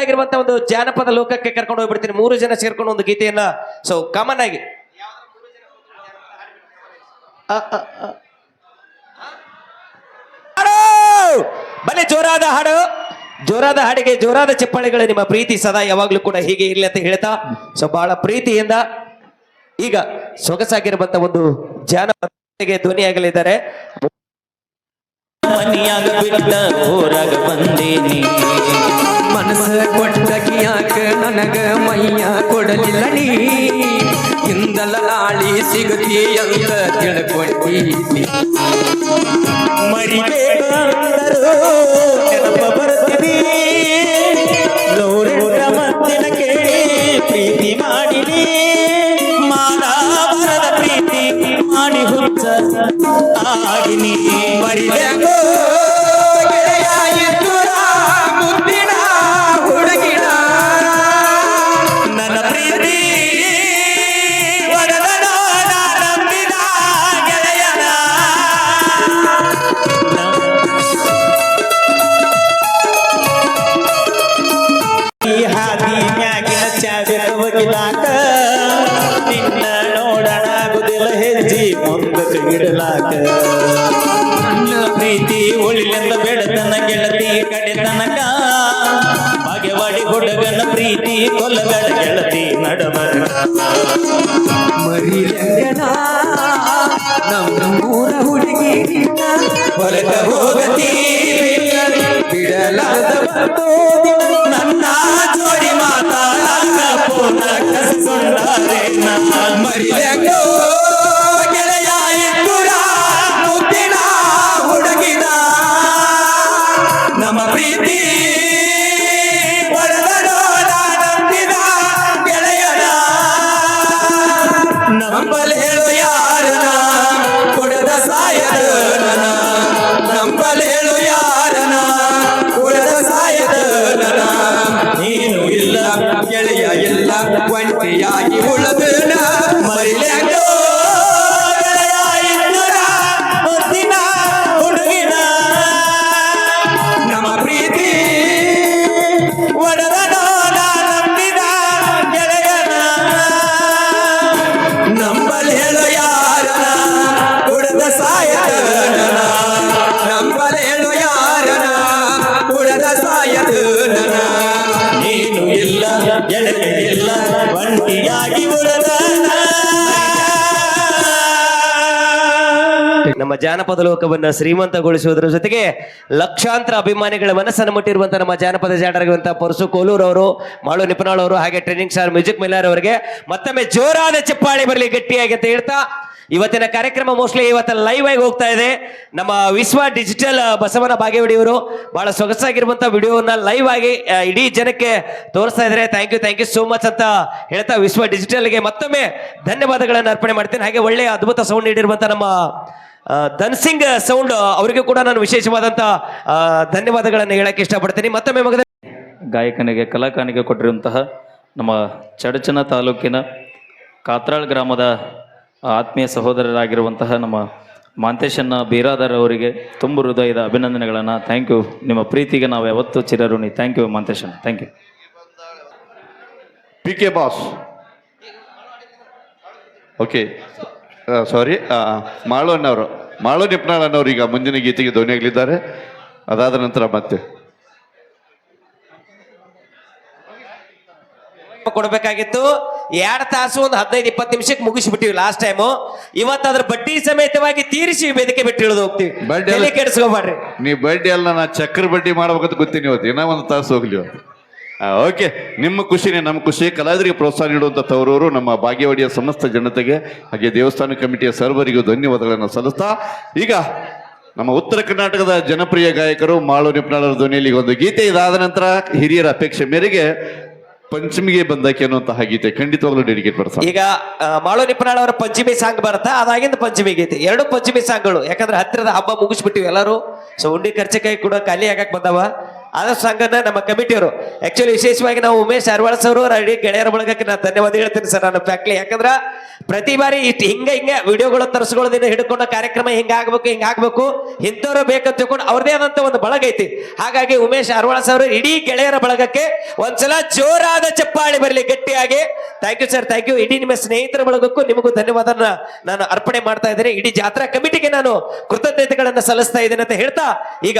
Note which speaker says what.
Speaker 1: ಆಗಿರುವಂತ ಒಂದು ಜಾನಪದ ಲೋಕಕ್ಕೆ ಕರ್ಕೊಂಡು ಹೋಗ್ಬಿಡ್ತೀನಿ. 3 ಜನ ಸೇರ್ಕೊಂಡು ಒಂದು ಗೀತೆಯನ್ನ ಸೊ ಕಾಮನ್ ಆಗಿ ಬನ್ನಿ. ಜೋರಾದ ಹಾಡು, ಜೋರಾದ ಹಾಡಿಗೆ ಜೋರಾದ ಚಪ್ಪಾಳೆಗಳು. ನಿಮ್ಮ ಪ್ರೀತಿ ಸದಾ ಯಾವಾಗ್ಲೂ ಕೂಡ ಹೀಗೆ ಇರ್ಲಿ ಅಂತ ಹೇಳ್ತಾ ಸೊ ಬಹಳ ಪ್ರೀತಿಯಿಂದ ಈಗ ಸೊಗಸಾಗಿರುವಂತ ಒಂದು ಜಾನಪದಗೆ ಧ್ವನಿಯಾಗಲಿದ್ದಾರೆ.
Speaker 2: ಮನಿಯಾಗ ಬಿಟ್ಟ ಊರಾಗ ಬಂದೇನಿ, ಮನಸ್ಸ ಕೊಟ್ಟಗಿಯಾಕ ನನಗ ಮೈಯ ಕೊಡಲಿಲ್ಲ ನೀ, ಹಿಂದಲ ನಾಳಿ ಸಿಗತಿ ಅಂತ ತಿಳ್ಕೊಂಡಿ ಮರಿಬೇಕಂದರು ನೆನಪ ಬರ್ತೀನಿ, ಲೋರ ಮತ್ತಿನಕ್ಕೆ ಪ್ರೀತಿ ಮಾಡಿನಿ, ಮಾನವರದ ಪ್ರೀತಿ ಮಾಡಿ ಹುಚ್ಚ ಆಗಿನಿ, ಮರಿಬೇಕು ಗೆಳೆಯ ಎತ್ತುರ ಮುದ್ದಿನ ಹುಡುಗಿನ ನನ್ನ ಪ್ರೀತಿ ವರದನ ನಂಬಿದ ಗೆಳೆಯನ ಈ ಹಾದಿ ಮ್ಯಾಗಿನ ಚಾವೆ ಹೋಗಿಲಾಕ ನಿನ್ನ ನೋಡಣಾಗುದಿಲ್ಲ ಹೆಜ್ಜಿ ಮುಂದಕ್ಕೆ ಇಡಲಾಕ, ನನ್ನ ಪ್ರೀತಿ ಉಳಿಲೆಂದ ಬೆಳೆದನ ಗೆಳತಿ ಕಡೆ ತನಕ, ಬಾಗೇವಾಡಿ ಹುಡುಗನ ಪ್ರೀತಿ ಕೊಲ್ಲಬೇಡ ಗೆಳತಿ ನಡಬರ ಮರಿಲಂಗನ ನಮ್ಮೂರ ಹುಡುಗಿ ಹೊರಟ ಹೋಗತಿ ಬಿಡಲಾದ ಬಂದು ನನ್ನ ಜೋಡಿ ಮಾತಾಡಾಕ ಪೂರ್ಣ ಕಸ್ಕೊಂಡಾರೆ ಮರಿಲಂಗೋ ಗೆಳೆಯ ಎತ್ತುರ ಮುದ್ದಿನ ಹುಡುಗಿನ ನಮ್ಮ ಪ್ರೀತಿ ಹೊರದನೋ ನಂಬಿದ ಗೆಳೆಯನ, ನಂಬಲ್ ಹೇಳು ಯಾರನ ಕೊಡದ ಸಾಯದ, ನಂಬಲ್ ಹೇಳು ಯಾರನ ಕೊಡದ ಸಾಯದ, ನೀನು ಇಲ್ಲ ಗೆಳೆಯ ಎಲ್ಲ ಒಂಟಿಯಾಗಿ ಉಳದನ ಮರಿಲ್ಯಾಗೋ ಗೆಳೆಯ ಎತ್ತುರ ಮುದ್ದಿನ ಹುಡುಗಿನ ನಮ್ಮ ಪ್ರೀತಿ ಒಡದನೋ ನಂಬಿದ ಗೆಳೆಯನ, ನಂಬಲ್ ಹೇಳು ಯಾರನ ಉಡದ ಸಾಯದನ, ನಂಬಲ್ ಹೇಳು ಯಾರನ ಉಡದ ಸಾಯದನ, ನೀನು ಇಲ್ಲ ಗೆಳೆಯ ಇಲ್ಲ ಒಂಟಿಯಾಗಿ ಉಳದನ.
Speaker 1: ನಮ್ಮ ಜಾನಪದ ಲೋಕವನ್ನ ಶ್ರೀಮಂತಗೊಳಿಸುವುದರ ಜೊತೆಗೆ ಲಕ್ಷಾಂತರ ಅಭಿಮಾನಿಗಳ ಮನಸ್ಸನ್ನು ಮುಟ್ಟಿರುವಂತಹ ನಮ್ಮ ಜಾನಪದ ಜಾಡರಾಗಿರುವಂತಹ ಪರಸು ಕೋಲೂರ್ ಅವರು, ಮಾಳು ನಿಪನಾಳ್ ಅವರು, ಹಾಗೆ ಟ್ರೈನಿಂಗ್ ಸ್ಟಾರ್ ಮ್ಯೂಸಿಕ್ ಮಿಲಾರ್ ಅವರಿಗೆ ಮತ್ತೊಮ್ಮೆ ಜೋರಾದ ಚಪ್ಪಾಳೆ ಬರಲಿ ಗಟ್ಟಿಯಾಗಿ ಅಂತ ಹೇಳ್ತಾ ಇವತ್ತಿನ ಕಾರ್ಯಕ್ರಮ ಮೋಸ್ಟ್ಲಿ ಇವತ್ತು ಲೈವ್ ಆಗಿ ಹೋಗ್ತಾ ಇದೆ. ನಮ್ಮ ವಿಶ್ವ ಡಿಜಿಟಲ್ ಬಸವನ ಬಾಗೇವಾಡಿಯವರು ಬಹಳ ಸೊಗಸಾಗಿರುವಂತಹ ವಿಡಿಯೋನ ಲೈವ್ ಆಗಿ ಇಡೀ ಜನಕ್ಕೆ ತೋರಿಸ್ತಾ ಇದ್ದಾರೆ. ಥ್ಯಾಂಕ್ ಯು ಸೋ ಮಚ್ ಅಂತ ಹೇಳ್ತಾ ವಿಶ್ವ ಡಿಜಿಟಲ್ಗೆ ಮತ್ತೊಮ್ಮೆ ಧನ್ಯವಾದಗಳನ್ನು ಅರ್ಪಣೆ ಮಾಡ್ತೀನಿ. ಹಾಗೆ ಒಳ್ಳೆಯ ಅದ್ಭುತ ಸೌಂಡ್ ನೀಡಿರುವಂತಹ ನಮ್ಮ ಧನ್ಸಿಂಗ್ ಸೌಂಡ್ ಅವರಿಗೂ ಕೂಡ ನಾನು ವಿಶೇಷವಾದಂತ ಧನ್ಯವಾದಗಳನ್ನು ಹೇಳಕ್ಕೆ ಇಷ್ಟಪಡ್ತೀನಿ. ಮತ್ತೊಮ್ಮೆ ಮಗದ
Speaker 3: ಗಾಯಕನಿಗೆ ಕಲಾಕಾರನಿಗೆ ಕೊಟ್ಟಿರುವಂತಹ ನಮ್ಮ ಚಡಚನ ತಾಲೂಕಿನ ಕಾತ್ರಾಳ್ ಗ್ರಾಮದ ಆತ್ಮೀಯ ಸಹೋದರರಾಗಿರುವಂತಹ ನಮ್ಮ ಮಾಂತೇಶನ್ನ ಬೀರಾದರ್ ಅವರಿಗೆ ತುಂಬ ಹೃದಯದ ಅಭಿನಂದನೆಗಳನ್ನು. Thank you. ನಿಮ್ಮ ಪ್ರೀತಿಗೆ ನಾವು ಯಾವತ್ತೂ ಚಿರಋಣಿ. Thank you Manteshan. Thank you.
Speaker 4: PK boss. Okay, sorry, Malu ಅಣ್ಣವರು, ಮಾಳು ನಿಪ್ನಾಳ್ ಅನ್ನೋರು ಈಗ ಮುಂದಿನ ಗೀತೆಗೆ ಧ್ವನಿಯಾಗಲಿದ್ದಾರೆ. ಅದಾದ ನಂತರ ಮತ್ತೆ
Speaker 1: ಕೊಡ್ಬೇಕಾಗಿತ್ತು. 2 ತಾಸು ಒಂದು 15-20 ನಿಮಿಷಕ್ಕೆ ಮುಗಿಸ್ಬಿಟ್ಟಿವಿ ಲಾಸ್ಟ್ ಟೈಮು. ಇವತ್ತು ಅದ್ರ ಬಡ್ಡಿ ಸಮೇತವಾಗಿ ತೀರಿಸಿ ವೇದಿಕೆ ಬಿಟ್ಟು ಇಳಿದು ಹೋಗ್ತೀವಿ. ಬಡ್ಡಿ ಕೆಡಿಸ್ಕೊಬೇಡ್ರಿ.
Speaker 4: ನೀ ಬಡ್ಡಿ ಎಲ್ಲ ನಾ ಚಕ್ರ ಬಡ್ಡಿ ಮಾಡ್ಬೇಕಂತ ಗೊತ್ತೀನಿ. ಇವತ್ತು ಇನ್ನೂ 1 ತಾಸು ಹೋಗ್ಲಿ. ಓಕೆ, ನಿಮ್ಮ ಖುಷಿನೇ ನಮ್ಮ ಖುಷಿ. ಕಲಾವಿದರಿಗೆ ಪ್ರೋತ್ಸಾಹ ನೀಡುವಂಥ ತವರೂರು ನಮ್ಮ ಬಾಗೇವಾಡಿಯ ಸಮಸ್ತ ಜನತೆಗೆ ಹಾಗೆ ದೇವಸ್ಥಾನ ಕಮಿಟಿಯ ಸರ್ವರಿಗೂ ಧನ್ಯವಾದಗಳನ್ನು ಸಲ್ಲಿಸ್ತಾ ಈಗ ನಮ್ಮ ಉತ್ತರ ಕರ್ನಾಟಕದ ಜನಪ್ರಿಯ ಗಾಯಕರು ಮಾಳು ನಿಪ್ನಾಳ್ ಧ್ವನಿಯಲ್ಲಿ ಒಂದು ಗೀತೆ, ಇದಾದ ನಂತರ ಹಿರಿಯರ ಅಪೇಕ್ಷೆ ಮೇರೆಗೆ ಪಂಚಮಿಗೆ ಬಂದಾಕೆ ಅನ್ನುವಂತಹ ಗೀತೆ ಖಂಡಿತವಾಗ್ಲೂ ಡೆಡಿಕೇಟ್ ಮಾಡ್ತಾರೆ.
Speaker 1: ಈಗ ಮಾಳು ನಿಪನಾಳ್ ಅವರ ಪಂಚಮಿ ಸಾಂಗ್ ಬರುತ್ತಾ, ಅದಾಗಿಂದ ಪಂಚಮಿ ಗೀತೆ, 2 ಪಂಚಮಿ ಸಾಂಗ್ಗಳು. ಯಾಕಂದ್ರೆ ಹತ್ತಿರದ ಹಬ್ಬ ಮುಗಿಸ್ಬಿಟ್ಟಿವಿ ಎಲ್ಲರೂ. ಸೊ ಉಂಡಿ ಖರ್ಚಕಾಯಿ ಕೂಡ ಖಾಲಿ ಆಗಕ್ ಬಂದವ. ಆದರ್ಶ ಸಂಘನ ನಮ್ಮ ಕಮಿಟಿಯವರು ಆಕ್ಚುಲಿ ವಿಶೇಷವಾಗಿ ನಾವು ಉಮೇಶ್ ಅರ್ವಾಳ್ಸ್ ಅವರು ಇಡೀ ಗೆಳೆಯರ ಬಳಗಕ್ಕೆ ನಾನು ಧನ್ಯವಾದ ಹೇಳ್ತೀನಿ ಸರ್ ನನ್ನ ಫ್ಯಾಕ್ಟ್ಲಿ. ಯಾಕಂದ್ರ ಪ್ರತಿ ಬಾರಿ ಇಷ್ಟು ಹಿಂಗೆ ವಿಡಿಯೋಗಳು ತರಿಸ್ಕೊಳ್ಳೋದಿನ ಹಿಡ್ಕೊಂಡು ಕಾರ್ಯಕ್ರಮ ಹಿಂಗಾಗ್ಬೇಕು ಇಂಥವ್ರು ಬೇಕಂತ ತಿಳ್ಕೊಂಡು ಅವ್ರದೇ ಆದಂತ ಒಂದು ಬಳಗ ಐತಿ. ಹಾಗಾಗಿ ಉಮೇಶ್ ಅರ್ವಾಳ್ಸ್ ಅವರು ಇಡೀ ಗೆಳೆಯರ ಬಳಗಕ್ಕೆ ಒಂದ್ಸಲ ಜೋರಾದ ಚಪ್ಪಾಳಿ ಬರಲಿ ಗಟ್ಟಿಯಾಗಿ. Thank you sir, thank you. ಇಡೀ ನಿಮ್ಮ ಸ್ನೇಹಿತರ ಬಳಗಕ್ಕೂ ನಿಮಗೂ ಧನ್ಯವಾದ ನಾನು ಅರ್ಪಣೆ ಮಾಡ್ತಾ ಇದ್ದೇನೆ. ಇಡೀ ಜಾತ್ರಾ ಕಮಿಟಿಗೆ ನಾನು ಕೃತಜ್ಞತೆಗಳನ್ನ ಸಲ್ಲಿಸ್ತಾ ಇದ್ದೇನೆ ಅಂತ ಹೇಳ್ತಾ ಈಗ